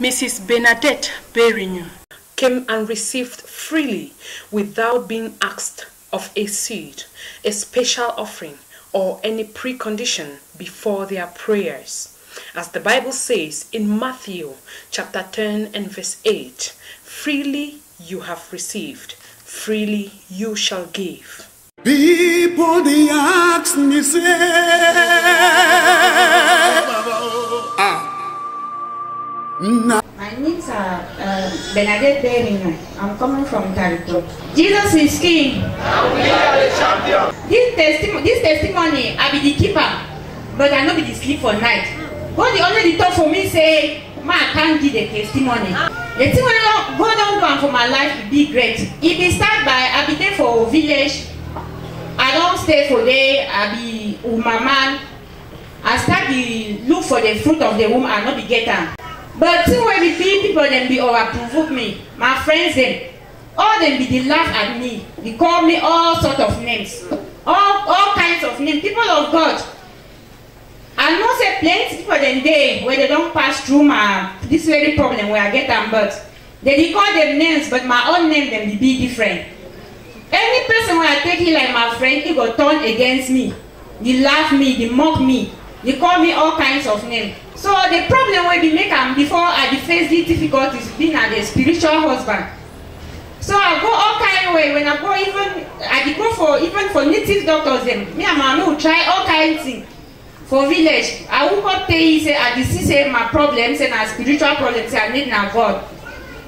Mrs. Bernadette Berignou came and received freely without being asked of a seed, a special offering, or any precondition before their prayers. As the Bible says in Matthew chapter 10 and verse 8, freely you have received, freely you shall give. People they ask me say, My name's Bernadette Berignou. I'm coming from Tarito. Jesus is King. And we are the champion. This testimony, I be the keeper, but I not be the sleep for night. God the only talk for me say, ma I can't give the testimony. The thing when God don't do for my life will be great. If it start by I be there for village, I don't stay for there. I be woman. I start the look for the fruit of the womb. I not be get them. But see when we see people them be over provoke me, my friends them, all them be they laugh at me. They call me all sort of names, all kinds of names. People of God, I know say plenty people them day where they don't pass through my this very problem where I get them, but they call them names, but my own name them be different. Any person when I take it like my friend, he go turn against me. They laugh me, they mock me, they call me all kinds of names. So the problem will be make before I face these difficulties being as a spiritual husband. So I go all kind of way. When I go even for native doctors them, me and my mom will try all kinds of things. For village, I will come tell you say I see say my problems and my spiritual problems say I need now God.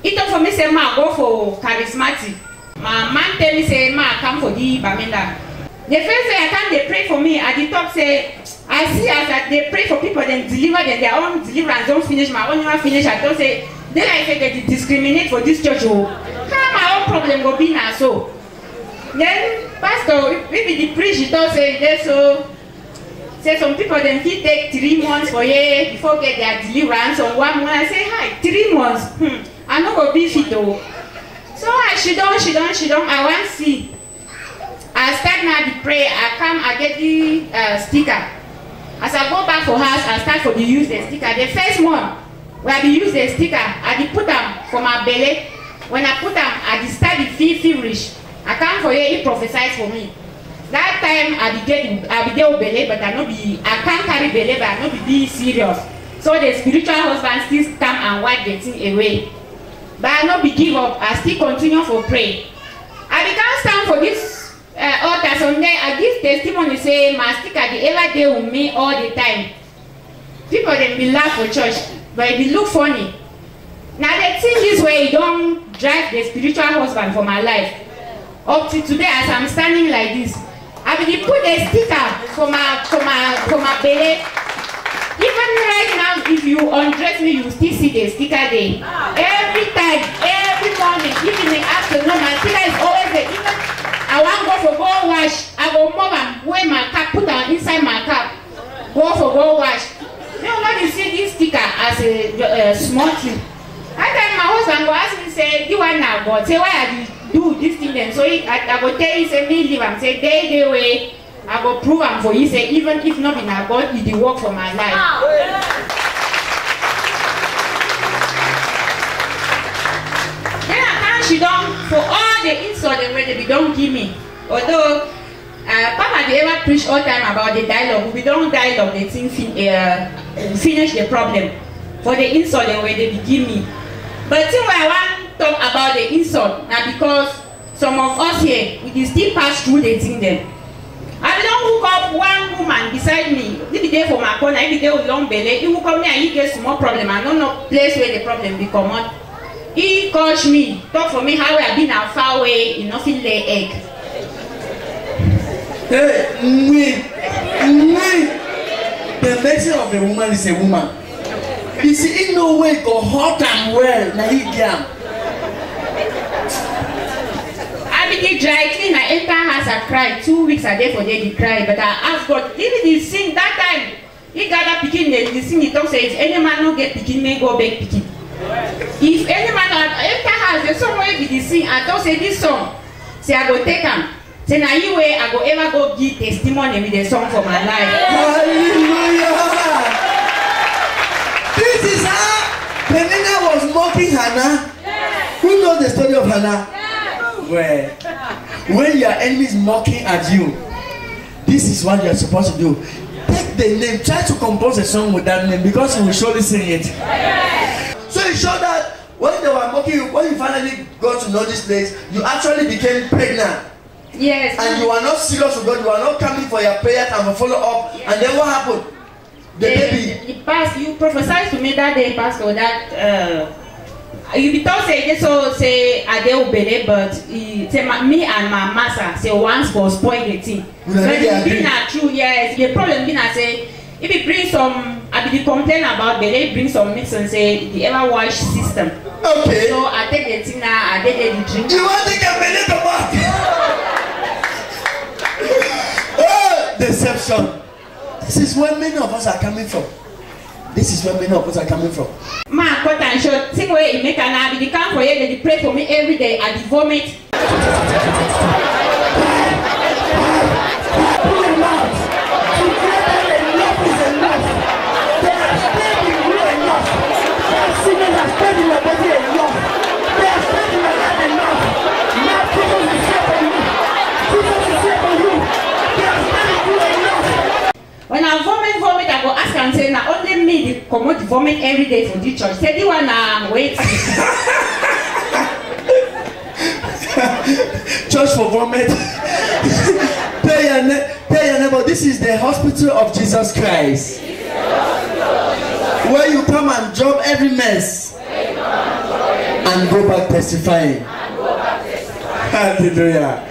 It for me say ma go for charismatic. My man tell me say ma come for the Bamenda. The first day I come they pray for me at the top say I see as that they pray for people then deliver them their own deliverance don't finish my own never finish. I don't say then I say they discriminate for this church. Oh, how my own problem go be now so. Then pastor maybe the priest he don't say this so say some people then he take 3 months for year before get their deliverance or 1 month. I say hi 3 months. I no go be fit though. So she don't I want see. I start now the prayer. I come I get the sticker. As I go back for house, I start for the use the sticker. The first one, where I be use the sticker, I be put them for my belly. When I put them, I be start the feverish. I come for here, he prophesied for me. That time I be get belly, but I can't carry belly, but I not be serious. So the spiritual husband still come and wipe the thing away. But I not be give up. I still continue for pray. I become stand for this. Altar Sunday, I give testimony say my sticker they ever there with me all the time. People then be laugh for church, but it be look funny. Now the thing this way, you don't drive the spiritual husband for my life. Up to today, as I'm standing like this, I will put a sticker for my belly. Even right now, if you undress me, you still see the sticker there. Every time, every morning, evening, afternoon, my sticker is always there. Even I want go for go wash. I go move and wear my cap, put her inside my cap. Go for go wash. You know you see this sticker as a small thing. That time my husband go ask me say, "You want now God? Say why I do this thing then?" So I go tell you say me leave and say day way. I go prove am for you say even if not be now God, it dey work for my life. Then I can't she done for all the insult the way they don't give me. Although Papa they ever preach all time about the dialogue, we don't dialogue the thing finish the problem for the insult the way they give me. But thing where I want to talk about the insult now because some of us here we can still pass through the thing then. I don't hook up one woman beside me. He be there for my corner, he be there with long belly. He hook up me and he get small problem. I don't know place where the problem be come out. He coach me, talk for me how I been a far away, you know, feel lay egg. Hey, the message of a woman is a woman. You see, in no way go hot and well, now he can. I be dry clean, I enter house, I cry. 2 weeks a day for day, they cry. But I ask God, even he sing that time, he gather picking, they sing, he talk, say, if any man no get picking, may go back picking. If any man enter house, there's somewhere be the sing, I don't say this song. Say, I go take him. Say, now you way, I go ever go give testimony with a song for my life. Hallelujah! This is how Penina mocking Hannah? Yes. Who knows the story of Hannah? Yes. Well, when your enemy is mocking at you, this is what you are supposed to do. Take the name, try to compose a song with that name because you will surely sing it. Yes. So it showed that when they were mocking you, when you finally got to know this place, you actually became pregnant. Yes. And you are not serious with God, you are not coming for your prayers and for follow up. Yes. And then what happened? The baby. You prophesied to me that day, Pastor, that you be told say so say I dey obey, but say me and my master say once for spoil the thing. But it be not true. Yes, the problem be not say if you bring some, I be complain about, but they bring some mix and say the ever wash system. Okay. So I take the thing now, I take the drink. You want to take a minute about? Oh, deception. This is where many of us are coming from. This is where many of us are coming from. Ma, cut and short. Same way it make an habit. They come for you. They pray for me every day. I vomit. When I vomit, I go ask and say, now only me they come out vomit every day for this church. Say, the one wait. Church for vomit. Tell your neighbor, this is the hospital of Jesus Christ. Where you come and drop every mess and go back testifying. Hallelujah.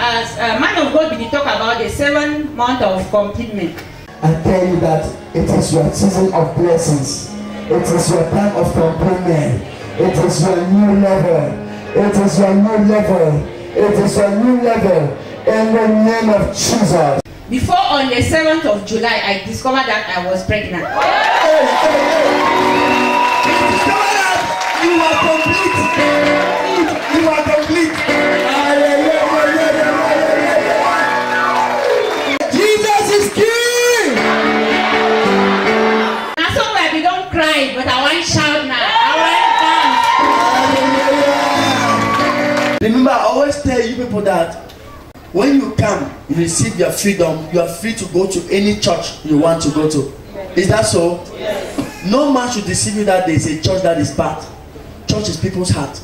As a man of God, we talk about the 7 months of completement. I tell you that it is your season of blessings. It is your time of completion. It is your new level. It is your new level. It is your new level. In the name of Jesus. Before on the 7th of July, I discovered that I was pregnant. You are complete. You are complete. Jesus is King. Now somewhere we don't cry, but I want to shout now. I want to dance. Remember, I always tell you people that when you come, you receive your freedom. You are free to go to any church you want to go to. Is that so? Yes. No man should deceive you that there is a church that is bad. Church is people's heart.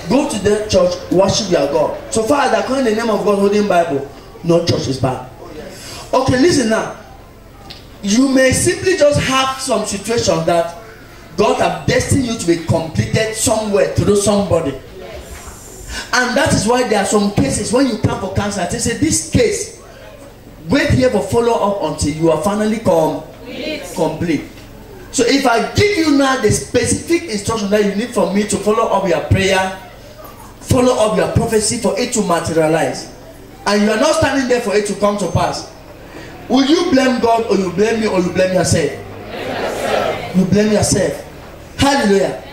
Go to the church, worship your God. So far as I call in the name of God holding Bible, no church is bad. Okay, listen now. You may simply just have some situation that God has destined you to be completed somewhere through somebody. And that is why there are some cases when you come for cancer, they say this case, wait here for follow up until you are finally complete. So if I give you now the specific instruction that you need from me to follow up your prayer, follow up your prophecy for it to materialize, and you are not standing there for it to come to pass, will you blame God or you blame me or you blame yourself? You blame yourself. Hallelujah.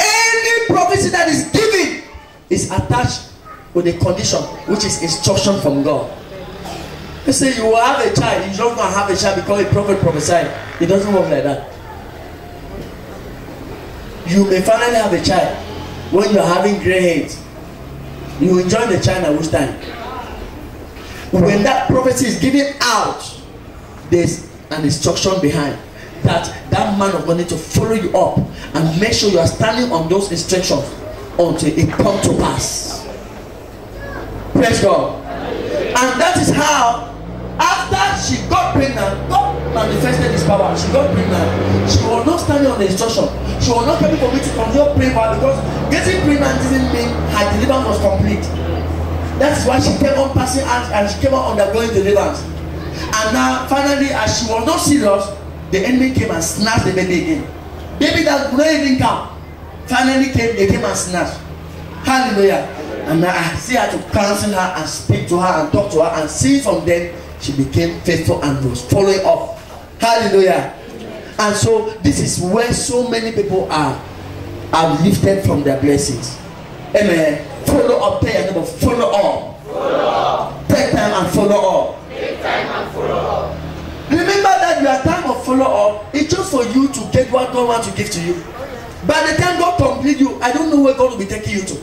Any prophecy that is given is attached with a condition, which is instruction from God. You say you will have a child, you don't want to have a child because a prophet prophesied. It doesn't work like that. You may finally have a child when you are having gray hairs. You enjoy the child at which time? When that prophecy is given out, there's an instruction behind that man of God needs to follow you up and make sure you are standing on those instructions until it comes to pass. Praise God. And that is how, after she got pregnant, God manifested his power. She got pregnant. She was not standing on the instruction. She was not coming for me to continue praying for her, because getting pregnant didn't mean her deliverance was complete. That's why she kept on passing out and she kept on undergoing deliverance. And now, finally, as she was not serious, the enemy came and snatched the baby again. Baby that would not even come. Finally they came and snatched. Hallelujah. And now I see her to counsel her and speak to her and talk to her, and see from then she became faithful and was following up. Hallelujah. And so this is where so many people are lifted from their blessings. Amen. Follow up, tell your neighbor, follow up. Follow up. Take time and follow up. Take time and follow up. Remember that your time of follow up is just for you to get what God wants to give to you. By the time God complete you, I don't know where God will be taking you to.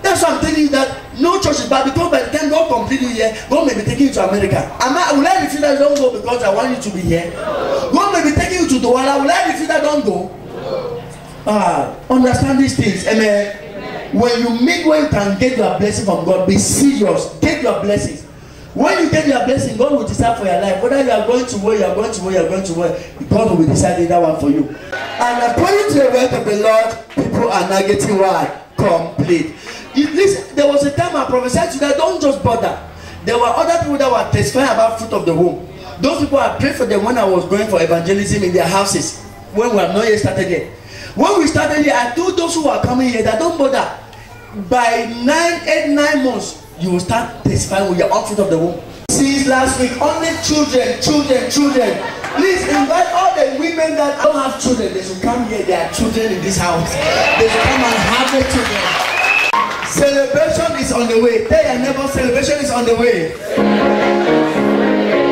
That's why I'm telling you that no church is bad, because by the time God complete you here, God may be taking you to America. Will I refuse that don't go because I want you to be here? God may be taking you to Douala. Will I refuse that don't go? Understand these things. Amen. When you meet where you can get your blessing from God, be serious. Get your blessings. When you get your blessing, God will decide for your life. Whether you are going to where you are going to where you are going to where, God will decide that one for you. And according to the word of the Lord, people are not getting what? Complete. Listen, there was a time I prophesied to them, don't just bother. There were other people that were testifying about fruit of the womb. Those people, I prayed for them when I was going for evangelism in their houses. When we have not yet started yet. When we started here, I told those who are coming here that don't bother. By 9 months, you will start testifying with your own fruit of the womb. Since last week, only children. Please invite all the women that don't have children. They should come here. There are children in this house. They should come and have their children. Celebration is on the way. Tell your neighbor, celebration is on the way.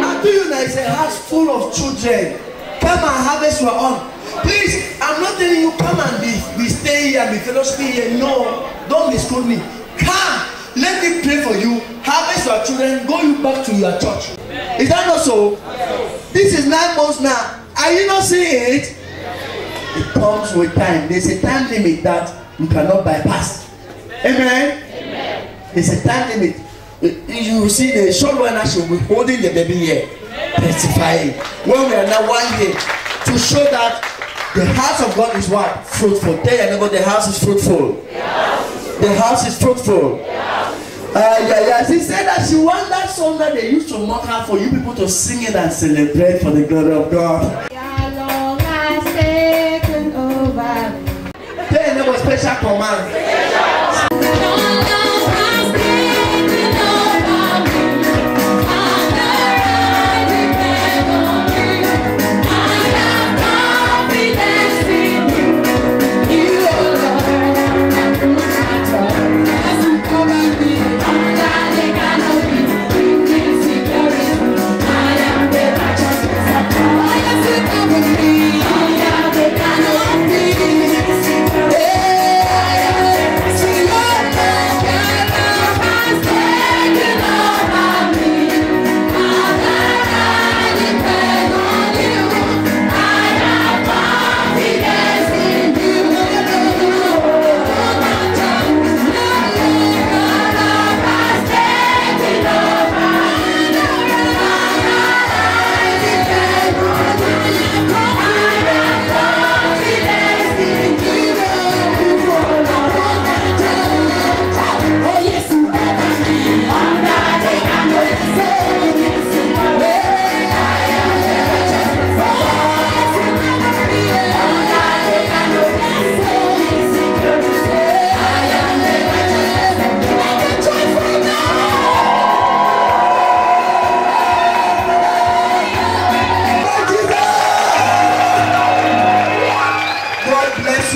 I tell you now, it's a house full of children. Come and harvest your own. Please, I'm not telling you come and be staying here and be fellowshipping here. No, don't misquote me. Come, let me pray for you. Harvest your children. Go you back to your church. Is that not so? This is 9 months now. Are you not seeing it? It comes with time. There's a time limit that you cannot bypass. Amen. There's a time limit. You see the short one actually will be holding the baby here, testifying. When we are now 1 year, to show that the house of God is what? Fruitful. Tell your neighbor the house is fruitful. The house is fruitful. She said that she wants that song that they used to mock her for you people to sing it and celebrate for the glory of God. Your Lord has taken over. Tell your neighbor special command.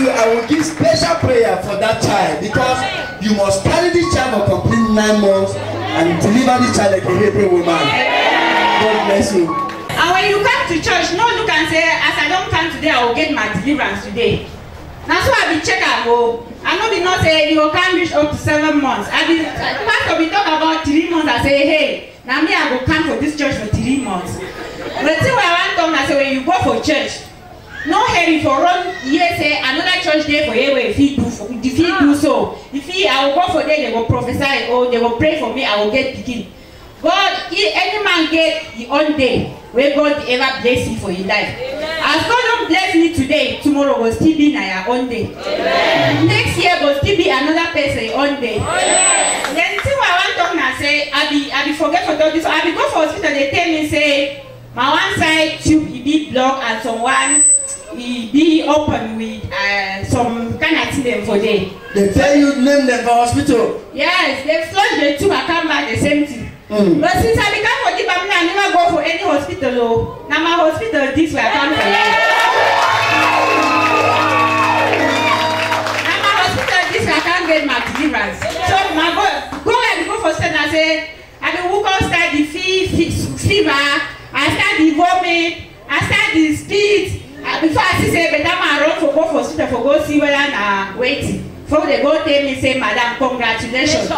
I will give special prayer for that child, because you must carry this child for complete 9 months and deliver this child like a Hebrew woman. God bless you. And when you come to church, no look and say, as I don't come today, I will get my deliverance today. That's why I be check and go. I know they not say you can't reach up to 7 months. I be pastor we talk about 3 months. I say, hey, now me I go come for this church for 3 months. But see where I want to, I say when you go for church, no hurry for run here say another church there for here where if he do so. If he I will go for there, they will prophesy or they will pray for me, I will get begin. God, any man get the own day where God ever bless him for his life. Amen. As God don't bless me today, tomorrow will still be your own day. Amen. Next year will still be another person own day. Amen. Then see what I want to talk now say, I be forget for this. I be go for hospital, they tell me say my one side tube be blocked and someone we be open with some kind of thing for them. They tell you name them for hospital? Yes, they flush the tube and come back the same thing. But since I become for the family, I never go for any hospital. Oh. Now my hospital this way I come for life. Now my hospital this way I can't get my deliverance. So my go and go for hospital and say, I will walk outside the fever, I start the vomit, I start the speed. Before I see say, but I'm run for go for hospital for go see whether na waiting. Before they go tell me say, madam, congratulations.